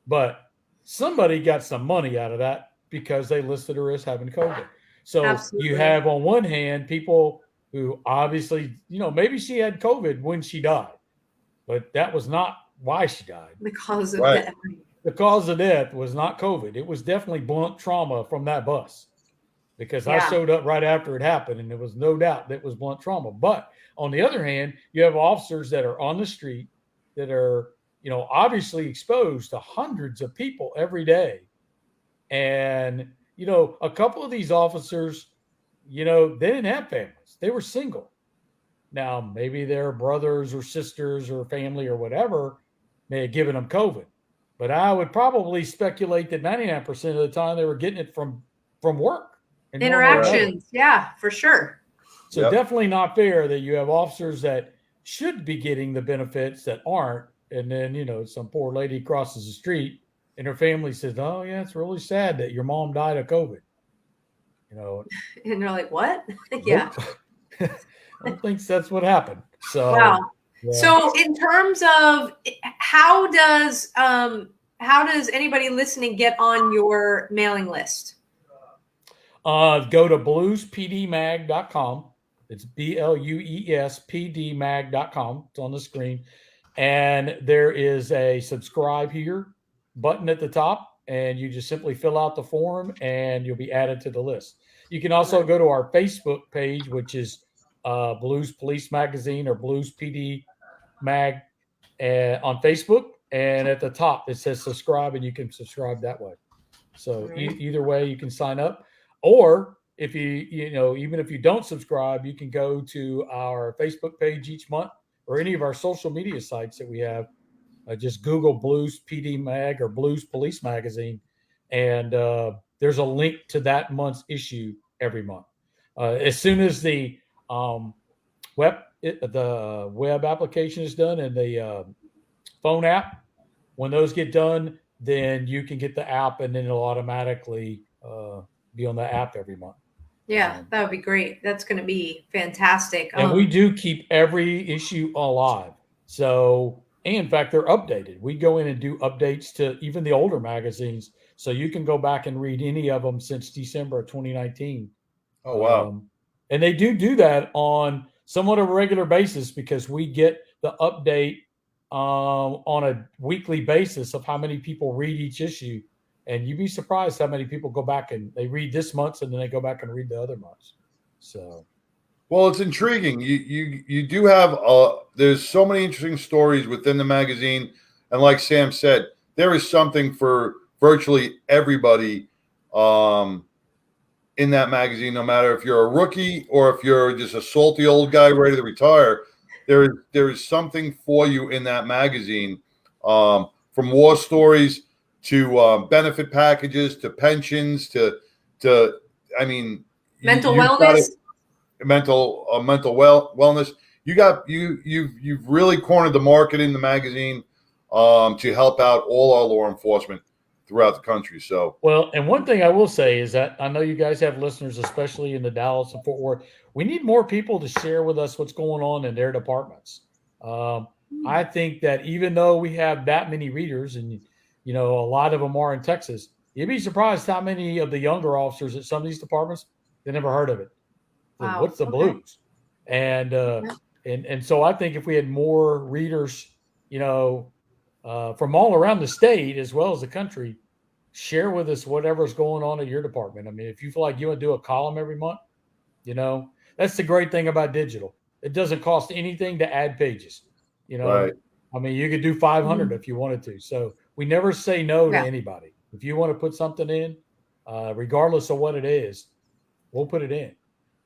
But somebody got some money out of that because they listed her as having COVID. So you have on one hand people who obviously, maybe she had COVID when she died, but that was not why she died. The cause of death. The cause of death was not COVID. It was definitely blunt trauma from that bus because I showed up right after it happened and there was no doubt that was blunt trauma. But on the other hand, you have officers that are on the street that are, obviously exposed to hundreds of people every day. And, a couple of these officers, they didn't have families. They were single. Now, maybe their brothers or sisters or family or whatever may have given them COVID. But I would probably speculate that 99% of the time they were getting it from work. Interactions. Yeah, for sure. So definitely not fair that you have officers that should be getting the benefits that aren't. And then, some poor lady crosses the street and her family says, oh, yeah, it's really sad that your mom died of COVID. And they're like, what? Yeah. I don't think that's what happened. So, wow. Yeah. So in terms of how does anybody listening get on your mailing list? Go to bluespdmag.com. It's BLUESPDmag.com. It's on the screen. And there is a subscribe here button at the top, and you just simply fill out the form and you'll be added to the list. You can also go to our Facebook page, which is Blues Police Magazine or Blues PD Mag on Facebook. And at the top, it says subscribe, and you can subscribe that way. So either way, you can sign up. Or if even if you don't subscribe, you can go to our Facebook page each month or any of our social media sites that we have. Just Google Blues PD Mag or Blues Police Magazine, and there's a link to that month's issue every month. As soon as the web application is done and the phone app, when those get done, then you can get the app, and then it'll automatically be on the app every month. Yeah, that would be great. That's going to be fantastic. And we do keep every issue alive. So, and in fact, they're updated. We go in and do updates to even the older magazines. So you can go back and read any of them since December of 2019. Oh, wow. And they do that on somewhat of a regular basis because we get the update on a weekly basis of how many people read each issue. And you'd be surprised how many people go back and they read this month's and then they go back and read the other months. So, well, it's intriguing. You do have there's so many interesting stories within the magazine, and like Sam said, there is something for virtually everybody in that magazine. No matter if you're a rookie or if you're just a salty old guy ready to retire, there is something for you in that magazine. From war stories to benefit packages, to pensions, to I mean, mental wellness, wellness. You've really cornered the market in the magazine to help out all our law enforcement throughout the country. So well, and one thing I will say is that I know you guys have listeners, especially in the Dallas and Fort Worth. We need more people to share with us what's going on in their departments. I think that even though we have that many readers, and a lot of them are in Texas. You'd be surprised how many of the younger officers at some of these departments, they never heard of it. Wow. What's the blues? And so I think if we had more readers, from all around the state as well as the country, share with us whatever's going on at your department. I mean, if you feel like you want to do a column every month, that's the great thing about digital. It doesn't cost anything to add pages. Right. I mean, you could do 500 if you wanted to. So we never say no to anybody. If you want to put something in, regardless of what it is, we'll put it in.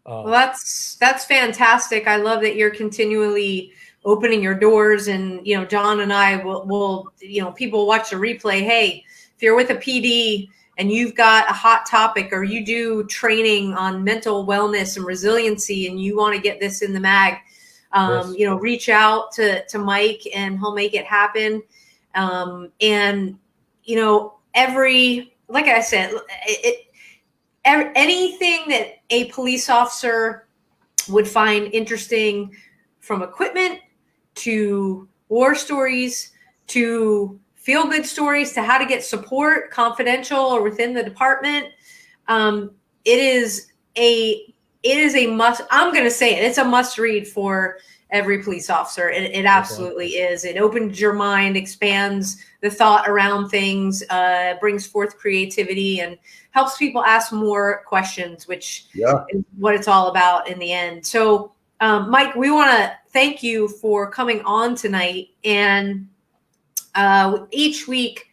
Well, that's fantastic. I love that you're continually opening your doors, and John and I will people watch the replay. Hey, if you're with a PD and you've got a hot topic, or you do training on mental wellness and resiliency, and you want to get this in the mag, reach out to Mike, and he'll make it happen. Like I said, anything that a police officer would find interesting, from equipment to war stories to feel-good stories to how to get support, confidential or within the department. It is a must. I'm going to say it. It's a must read for every police officer. It absolutely is. It opens your mind, expands the thought around things, brings forth creativity, and helps people ask more questions, which is what it's all about in the end. So, Mike, we want to thank you for coming on tonight. And each week,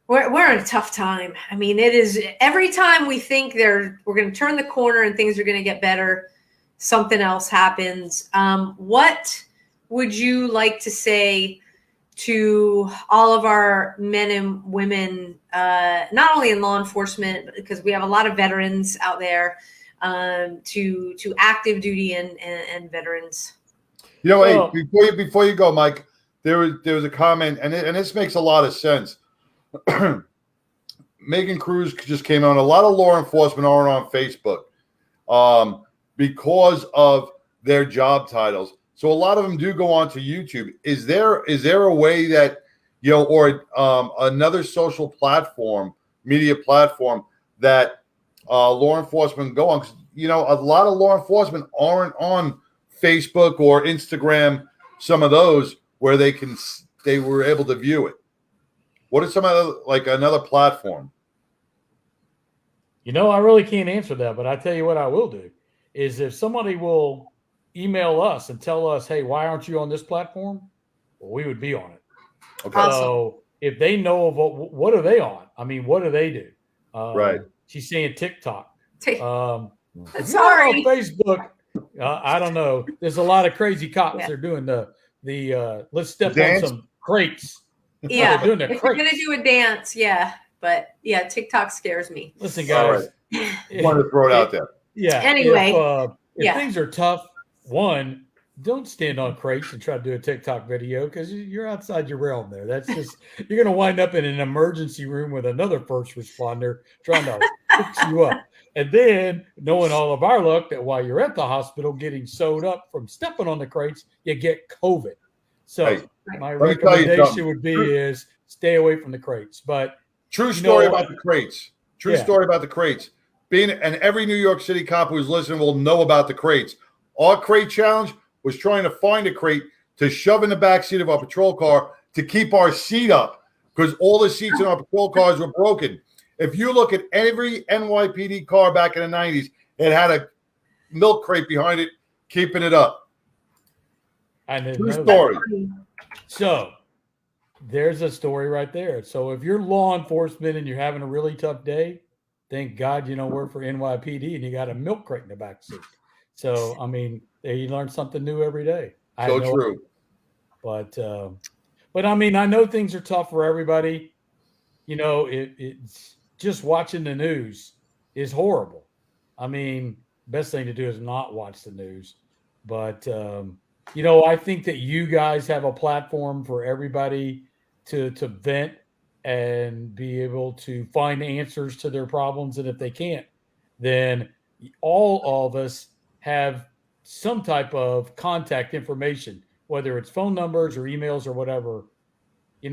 we're in a tough time. I mean, it is every time we think we're going to turn the corner and things are going to get better, something else happens. What would you like to say to all of our men and women, not only in law enforcement, because we have a lot of veterans out there, to active duty and veterans? Hey, before you go, Mike, there was a comment, and this makes a lot of sense. Megan Cruz just came on. A lot of law enforcement aren't on Facebook because of their job titles. So a lot of them do go onto YouTube. Is there a way that, or another social platform, media platform that law enforcement go on? 'Cause, a lot of law enforcement aren't on Facebook or Instagram, some of those where they were able to view it. What is some other, like another platform? I really can't answer that, but I tell you what I will do is, if somebody will email us and tell us, hey, why aren't you on this platform? Well, we would be on it. Okay. Awesome. So if they know of what are they on? I mean, what do they do? Right. She's saying TikTok. Sorry. On Facebook. I don't know. There's a lot of crazy cops. Yeah. They're doing the let's step dance on some crates. Yeah. Doing if you're going to do a dance, yeah. But yeah, TikTok scares me. Listen, guys. I wanted to throw it out there. Yeah. Anyway. If things are tough, one, don't stand on crates and try to do a TikTok video, because you're outside your realm there. That's just, you're going to wind up in an emergency room with another first responder trying to fix you up. And then, knowing all of our luck, that while you're at the hospital getting sewed up from stepping on the crates, you get COVID. So my recommendation would be is stay away from the crates. But true story about the crates. Story about the crates. And every New York City cop who's listening will know about the crates. Our crate challenge was trying to find a crate to shove in the back seat of our patrol car to keep our seat up, because all the seats in our patrol cars were broken. If you look at every NYPD car back in the 90s, it had a milk crate behind it, keeping it up. I didn't True know story. That. So there's a story right there. So if you're law enforcement and you're having a really tough day, thank God you don't work for NYPD and you got a milk crate in the back seat. So, I mean, you learn something new every day. So true. But I mean, I know things are tough for everybody. It's just watching the news is horrible. I mean, best thing to do is not watch the news. But, I think that you guys have a platform for everybody to vent and be able to find answers to their problems. And if they can't, then all of us have some type of contact information, whether it's phone numbers or emails or whatever. You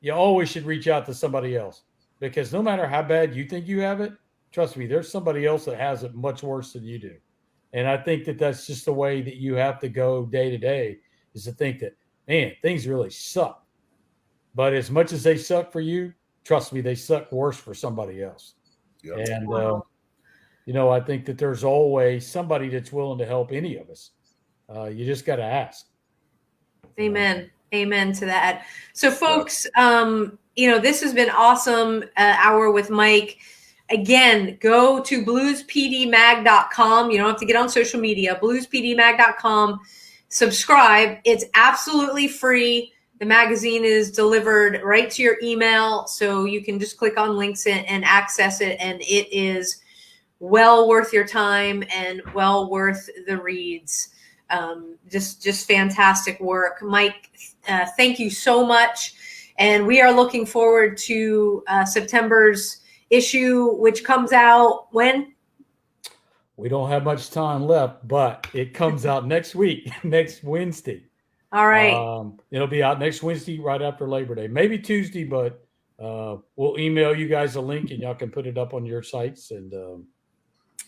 you always should reach out to somebody else, because no matter how bad you think you have it, trust me, there's somebody else that has it much worse than you do. And I think that that's just the way that you have to go day to day, is to think that, man, things really suck. But as much as they suck for you, trust me, they suck worse for somebody else. Yep. And, Wow. I think that there's always somebody that's willing to help any of us. You just got to ask. Amen. Amen to that. So folks, this has been awesome hour with Mike. Again, go to bluespdmag.com. You don't have to get on social media. bluespdmag.com. Subscribe. It's absolutely free. The magazine is delivered right to your email, so you can just click on links and access it, and it is well worth your time and well worth the reads. Just fantastic work. Mike, thank you so much. And we are looking forward to September's issue, which comes out when? We don't have much time left, but it comes out next week, next Wednesday. All right. It'll be out next Wednesday, right after Labor Day, maybe Tuesday, but we'll email you guys a link and y'all can put it up on your sites. And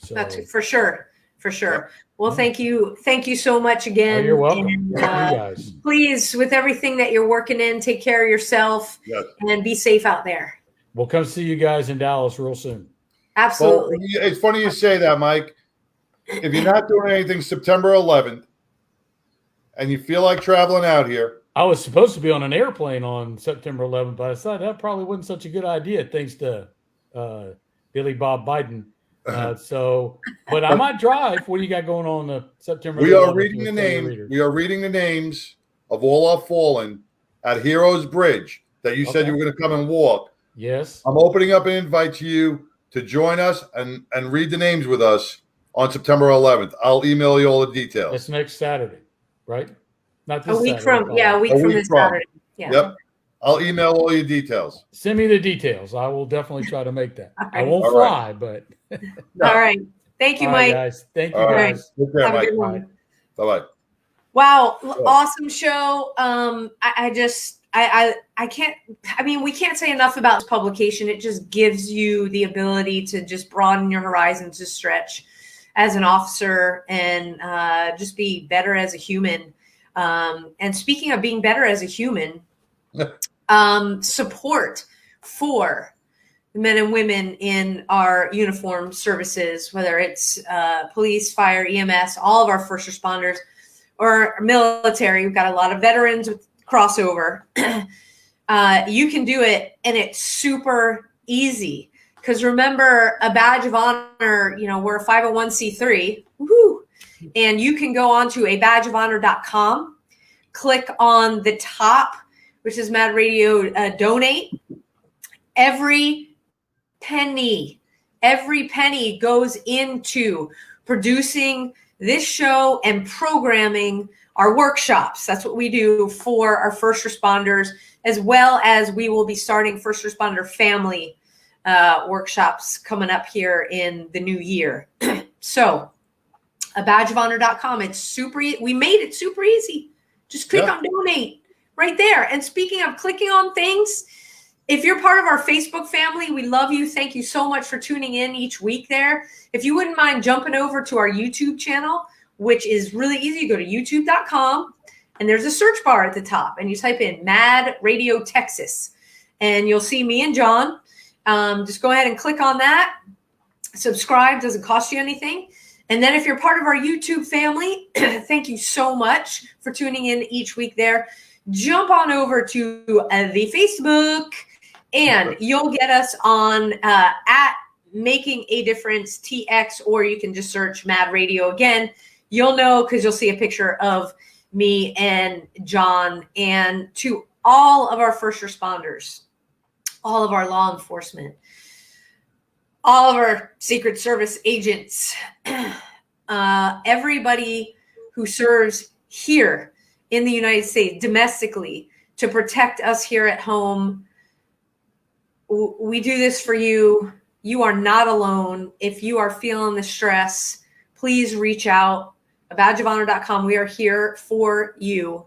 so that's for sure. For sure. Well, thank you. Thank you so much again. You're welcome. And, you guys. Please, with everything that you're working in, take care of yourself and be safe out there. We'll come see you guys in Dallas real soon. Absolutely. Well, it's funny you say that, Mike. If you're not doing anything September 11th and you feel like traveling out here. I was supposed to be on an airplane on September 11th, but I thought that probably wasn't such a good idea, thanks to Billy Bob Biden. But I might drive. What do you got going on September 11th? We are reading the names. We are reading the names of all our fallen at Heroes Bridge that you said you were going to come and walk. Yes. I'm opening up an invite to you to join us and read the names with us on September 11th. I'll email you all the details. That's next Saturday, right? Not this a week Saturday, from this Saturday. Yeah. Yep. I'll email all your details. Send me the details. I will definitely try to make that. Right. I won't All fly, but All right. Thank you, all right, Mike. guys. Thank you, All right. guys. Take care, Have a Mike. good one. Bye-bye. Wow, awesome show. I can't, we can't say enough about this publication. It just gives you the ability to just broaden your horizons, to stretch as an officer and just be better as a human. And speaking of being better as a human, support for the men and women in our uniformed services, whether it's police, fire, EMS, all of our first responders, or military. We've got a lot of veterans with crossover. You can do it, and it's super easy. Because remember, a badge of honor, we're a 501c3. Woohoo! And you can go on to abadgeofhonor.com, click on the top, which is Mad Radio donate. Every penny goes into producing this show and programming our workshops. That's what we do for our first responders, as well as we will be starting first responder family workshops coming up here in the new year. So abadgeofhonor.com. It's super we made it super easy. Just click on donate right there. And speaking of clicking on things, if you're part of our Facebook family, we love you. Thank you so much for tuning in each week there. If you wouldn't mind jumping over to our YouTube channel, which is really easy, you go to youtube.com and there's a search bar at the top and you type in Mad Radio Texas and you'll see me and John. Just go ahead and click on that. Subscribe, doesn't cost you anything. And then if you're part of our YouTube family, thank you so much for tuning in each week there. Jump on over to the Facebook and you'll get us on at Making a Difference TX, or you can just search Mad Radio again. You'll know because you'll see a picture of me and John. And to all of our first responders, all of our law enforcement, all of our Secret Service agents, everybody who serves here in the United States domestically to protect us here at home. We do this for you. You are not alone. If you are feeling the stress, please reach out. Abadgeofhonor.com. We are here for you.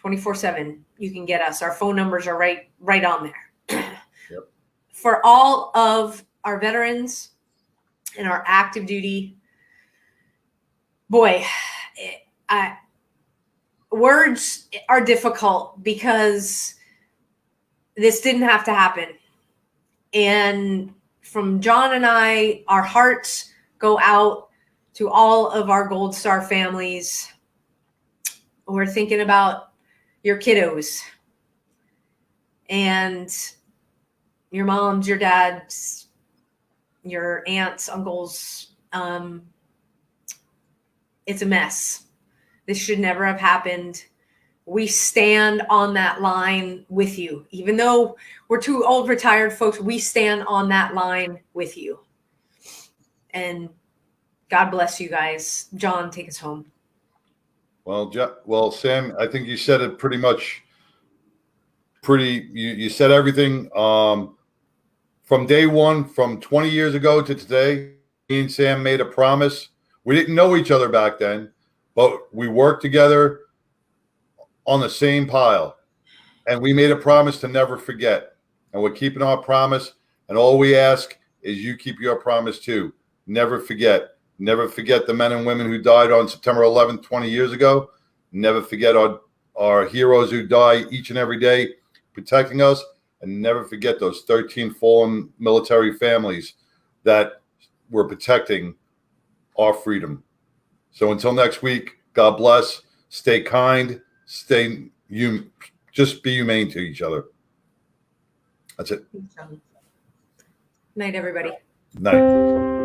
24/7. You can get us. Our phone numbers are right on there. Yep. For all of our veterans and our active duty, boy, words are difficult because this didn't have to happen. And from John and I, our hearts go out to all of our Gold Star families. We're thinking about your kiddos and your moms, your dads, your aunts, uncles. It's a mess. This should never have happened. We stand on that line with you. Even though we're two old retired folks, we stand on that line with you. And God bless you guys. John, take us home. Well, Sam, I think you said it pretty much. You said everything. From day one, from 20 years ago to today, me and Sam made a promise. We didn't know each other back then, but we worked together on the same pile, and we made a promise to never forget. And we're keeping our promise. And all we ask is you keep your promise too. Never forget. Never forget the men and women who died on September 11th, 20 years ago. Never forget our heroes who die each and every day protecting us. And never forget those 13 fallen military families that were protecting our freedom. So until next week, God bless. Stay kind. Just be humane to each other. That's it. Night, everybody. Night.